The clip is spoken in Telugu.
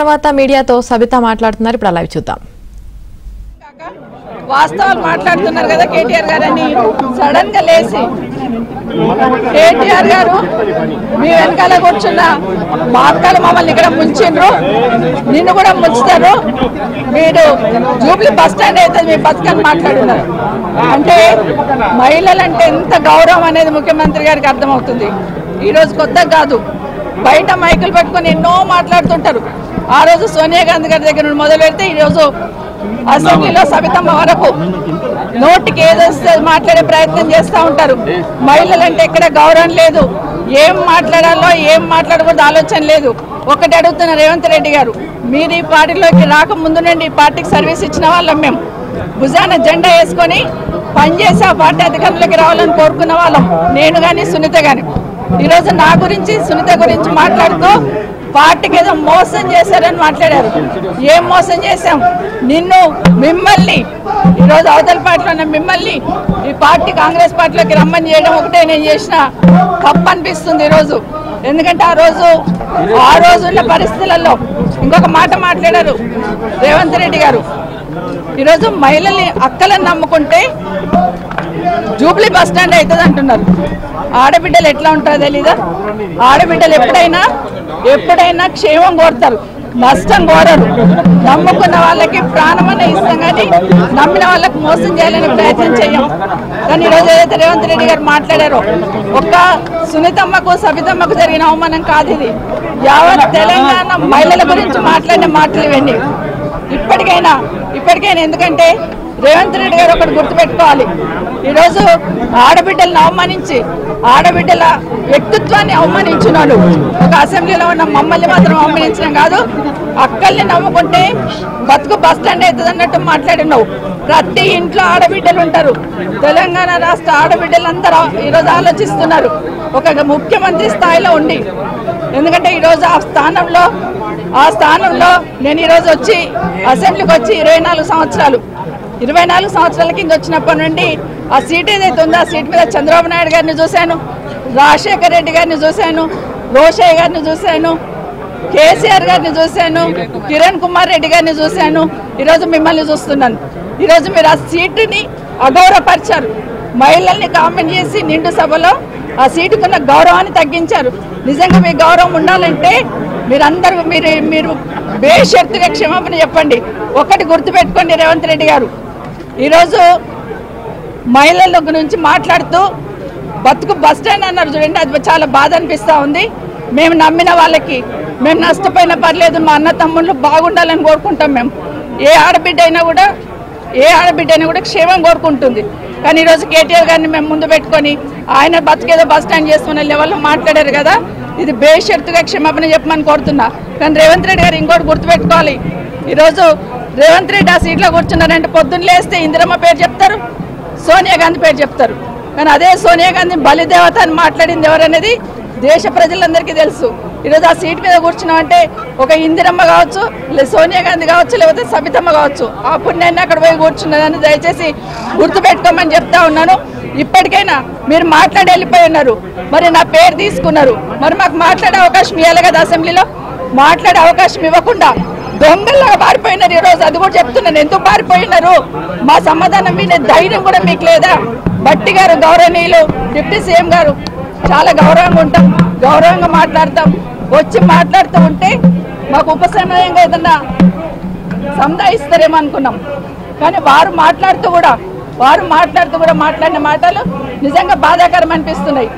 తర్వాత మీడియాతో సబితా మాట్లాడుతున్నారు. ఇప్పుడు లైవ్ చూద్దాం. వాస్తవాలు మాట్లాడుతున్నారు కదా కేటీఆర్ గారు అని సడన్ గా లేచి కేటీఆర్ గారు మీ వెనకాల కూర్చున్న మా అక్కలు మమ్మల్ని ఇక్కడ ముంచిండ్రు, నిన్ను కూడా ముంచుతారు, మీరు జూబ్లీ బస్ స్టాండ్ అయితే మీ బతుకని మాట్లాడుతున్నారు. అంటే మహిళలంటే ఎంత గౌరవం అనేది ముఖ్యమంత్రి గారికి అర్థమవుతుంది. ఈరోజు కొత్త కాదు, బయట మైకులు పట్టుకొని ఎన్నో మాట్లాడుతుంటారు. ఆ రోజు సోనియా గాంధీ గారి దగ్గర నుండి మొదలు పెడితే ఈరోజు అసెంబ్లీలో సబితమ్మ వరకు నోటికి ఏదొస్తే మాట్లాడే ప్రయత్నం చేస్తూ ఉంటారు. మహిళలంటే ఎక్కడ గౌరవం లేదు, ఏం మాట్లాడాలో ఏం మాట్లాడకూడదు ఆలోచన లేదు. ఒకటి అడుగుతున్న రేవంత్ రెడ్డి గారు, మీరు ఈ పార్టీలోకి రాకముందు నుండి ఈ పార్టీకి సర్వీస్ ఇచ్చిన వాళ్ళం, మేము భుజాన జెండా వేసుకొని పనిచేసి ఆ పార్టీ అధికారంలోకి రావాలని కోరుకున్న వాళ్ళం, నేను కానీ సునీత కానీ. ఈరోజు నా గురించి సునీత గురించి మాట్లాడుతూ పార్టీకి ఏదో మోసం చేశారని మాట్లాడారు. ఏం మోసం చేశాం? మిమ్మల్ని ఈరోజు అవతల పార్టీలో ఉన్న మిమ్మల్ని ఈ పార్టీ కాంగ్రెస్ పార్టీలోకి రమ్మని చేయడం ఒకటే నేను చేసిన తప్పు అనిపిస్తుంది ఈరోజు. ఎందుకంటే ఆ రోజున్న పరిస్థితులలో ఇంకొక మాట మాట్లాడారు రేవంత్ రెడ్డి గారు. ఈరోజు మహిళల్ని అక్కలను నమ్ముకుంటే జూబ్లీ బస్ స్టాండ్ అవుతుంది అంటున్నారు. ఆడబిడ్డలు ఎట్లా ఉంటారో తెలీదా? ఆడబిడ్డలు ఎప్పుడైనా క్షేమం కోరుతారు, నష్టం కోరరు. నమ్ముకున్న వాళ్ళకి ప్రాణమన్న ఇస్తాం కానీ నమ్మిన వాళ్ళకి మోసం చేయాలని ప్రయత్నం చేయం. కానీ ఈరోజు ఏదైతే రేవంత్ రెడ్డి గారు మాట్లాడారో, ఒక్క సునీతమ్మకు సబితమ్మకు జరిగిన అవమానం కాదు ఇది. యావత్ తెలంగాణ మహిళల గురించి మాట్లాడిన మాటలు ఇవన్నీ. ఇప్పటికైనా ఎందుకంటే రేవంత్ రెడ్డి గారు ఒకటి గుర్తుపెట్టుకోవాలి, ఈరోజు ఆడబిడ్డలను అవమానించి ఆడబిడ్డల వ్యక్తిత్వాన్ని అవమానించినాడు. ఒక అసెంబ్లీలో ఉన్న మమ్మల్ని మాత్రం అవమానించడం కాదు, అక్కల్ని నమ్ముకుంటే బతుకు బస్ స్టాండ్ అవుతుంది అన్నట్టు మాట్లాడినావు. ప్రతి ఇంట్లో ఆడబిడ్డలు ఉంటారు. తెలంగాణ రాష్ట్ర ఆడబిడ్డలందరూ ఈరోజు ఆలోచిస్తున్నారు ఒక ముఖ్యమంత్రి స్థాయిలో ఉండి. ఎందుకంటే ఈరోజు ఆ స్థానంలో నేను ఈరోజు వచ్చి అసెంబ్లీకి వచ్చి 24 సంవత్సరాల కింద వచ్చినప్పటి నుండి ఆ సీట్ ఏదైతే ఉందో ఆ సీట్ మీద చంద్రబాబు నాయుడు గారిని చూశాను, రాజశేఖర్ రెడ్డి గారిని చూశాను, రోషయ్య గారిని చూశాను, కేసీఆర్ గారిని చూశాను, కిరణ్ కుమార్ రెడ్డి గారిని చూశాను, ఈరోజు మిమ్మల్ని చూస్తున్నాను. ఈరోజు మీరు ఆ సీటుని అగౌరవపరిచారు, మహిళల్ని కామెంట్ చేసి నిండు సభలో ఆ సీటుకున్న గౌరవాన్ని తగ్గించారు. నిజంగా మీ గౌరవం ఉండాలంటే మీరు బేషరతుగా క్షమాపణ చెప్పండి. ఒకటి గుర్తుపెట్టుకోండి రేవంత్ రెడ్డి గారు, ఈరోజు మహిళల గురించి మాట్లాడుతూ బతుకు బస్ స్టాండ్ అన్నారు చూడండి, అది చాలా బాధ అనిపిస్తూ ఉంది. మేము నమ్మిన వాళ్ళకి మేము నష్టపోయినా పర్లేదు, మా అన్న తమ్ముళ్ళు బాగుండాలని కోరుకుంటాం. మేము ఏ ఆడబిడ్డ అయినా కూడా క్షేమం కోరుకుంటుంది. కానీ ఈరోజు కేటీఆర్ గారిని మేము ముందు పెట్టుకొని ఆయన బతుకేదో బస్ స్టాండ్ చేస్తున్న లెవెల్లో మాట్లాడారు కదా, ఇది బేషరతుగా క్షమాపణ చెప్పమని కోరుతున్నా. కానీ రేవంత్ రెడ్డి గారు ఇంకోటి గుర్తుపెట్టుకోవాలి, ఈరోజు రేవంత్ రెడ్డి ఆ సీట్లో కూర్చున్నారంటే పొద్దున్న లేస్తే ఇందిరమ్మ పేరు చెప్తారు, సోనియా గాంధీ పేరు చెప్తారు. కానీ అదే సోనియా గాంధీ బలిదేవత అని మాట్లాడింది ఎవరనేది దేశ ప్రజలందరికీ తెలుసు. ఈరోజు ఆ సీట్ మీద కూర్చున్నామంటే ఒక ఇందిరమ్మ కావచ్చు, లేదా సోనియా గాంధీ కావచ్చు, లేకపోతే సబితమ్మ కావచ్చు, ఆ పుణ్యాన్ని అక్కడ పోయి కూర్చున్నదని దయచేసి గుర్తుపెట్టుకోమని చెప్తా ఉన్నాను. ఇప్పటికైనా మీరు మాట్లాడి వెళ్ళిపోయి ఉన్నారు, మరి నా పేరు తీసుకున్నారు, మరి మాకు మాట్లాడే అవకాశం ఇవ్వాలి కదా. అసెంబ్లీలో మాట్లాడే అవకాశం ఇవ్వకుండా దొంగల్లాగా పారిపోయినారు. ఈరోజు అది కూడా చెప్తున్నాను, ఎందుకు పారిపోయినారు? మా సమాధానం వినే ధైర్యం కూడా మీకు లేదా? భట్టి గారు గౌరవనీయులు డిప్యూటీ సీఎం గారు, చాలా గౌరవంగా ఉంటాం, గౌరవంగా మాట్లాడతాం. వచ్చి మాట్లాడుతూ ఉంటే మాకు ఉపశమనంగా ఏదన్నా సంధాయిస్తారేమో అనుకున్నాం. కానీ వారు మాట్లాడుతూ కూడా మాట్లాడిన మాటలు నిజంగా బాధాకరం అనిపిస్తున్నాయి.